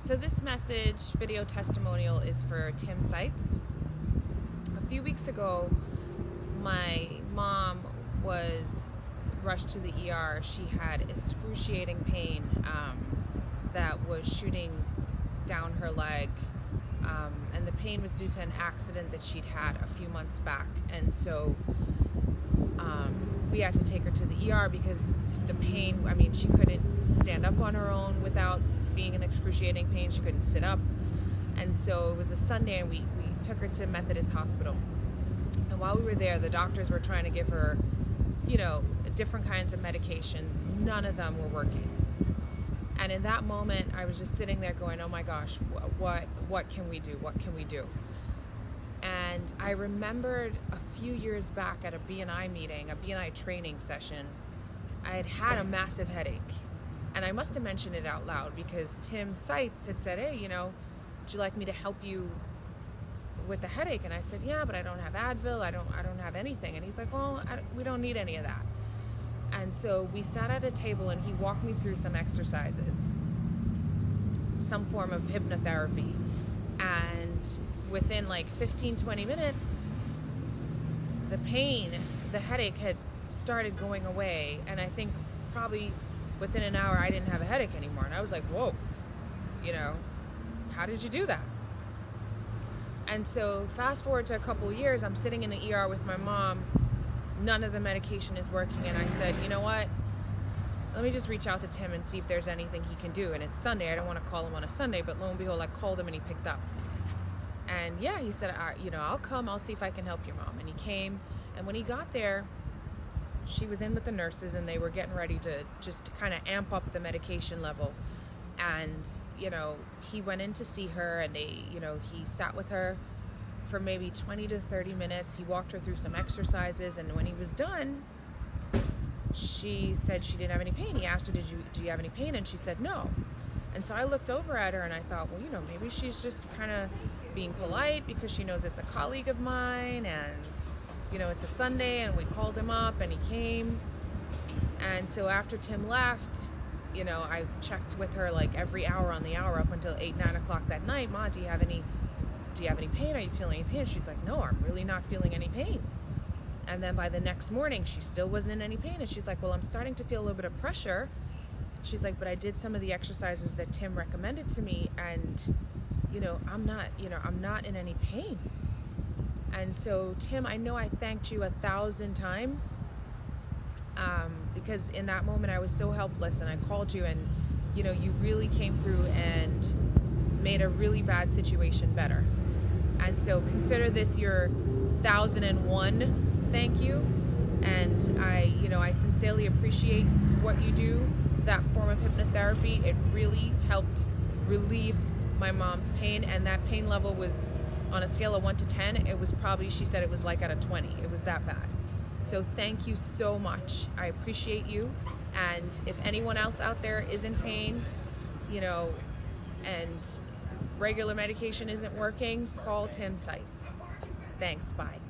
So this message, video testimonial, is for Tim Seitz. A few weeks ago, my mom was rushed to the ER. She had excruciating pain that was shooting down her leg, and the pain was due to an accident that she'd had a few months back. And so we had to take her to the ER because the pain, she couldn't stand up on her own without being in excruciating pain. She couldn't sit up. And so it was a Sunday, and we took her to Methodist Hospital. And while we were there, the doctors were trying to give her, different kinds of medication. None of them were working. And in that moment, I was just sitting there going, oh my gosh, what can we do? What can we do? And I remembered a few years back at a BNI meeting, a BNI training session, I had had a massive headache. And I must have mentioned it out loud because Tim Seitz had said, hey, would you like me to help you with the headache? And I said, yeah, but I don't have Advil. I don't have anything. And he's like, well, we don't need any of that. And so we sat at a table and he walked me through some exercises, some form of hypnotherapy. And within like 15, 20 minutes, the pain, the headache had started going away. And I think probably within an hour, I didn't have a headache anymore. And I was like, whoa, how did you do that? And so fast forward to a couple of years, I'm sitting in the ER with my mom. None of the medication is working. And I said, you know what? Let me just reach out to Tim and see if there's anything he can do. And it's Sunday. I don't want to call him on a Sunday, but lo and behold, I called him and he picked up. And yeah, he said, I'll come. I'll see if I can help your mom. And he came. And when he got there, she was in with the nurses and they were getting ready to just kind of amp up the medication level. And, he went in to see her and he sat with her for maybe 20 to 30 minutes. He walked her through some exercises. And when he was done, she said she didn't have any pain. He asked her, do you have any pain? And she said, no. And so I looked over at her and I thought, well, maybe she's just kind of being polite because she knows it's a colleague of mine and, it's a Sunday, and we called him up and he came. And so after Tim left, I checked with her like every hour on the hour up until 8, 9 o'clock that night. Ma, do you have any pain? Are you feeling any pain? She's like, no, I'm really not feeling any pain. And then by the next morning, she still wasn't in any pain. And she's like, well, I'm starting to feel a little bit of pressure. She's like, but I did some of the exercises that Tim recommended to me, and, I'm not in any pain. And so, Tim, I know I thanked you 1,000 times because in that moment I was so helpless, and I called you, and, you really came through and made a really bad situation better. And so consider this your 1,001 thank you. And I sincerely appreciate what you do. That form of hypnotherapy, it really helped relieve my mom's pain, and that pain level was on a scale of 1 to 10. It was probably, she said it was like at a 20. It was that bad. So thank you so much. I appreciate you. And if anyone else out there is in pain, and regular medication isn't working, call Tim Seitz. Thanks. Bye.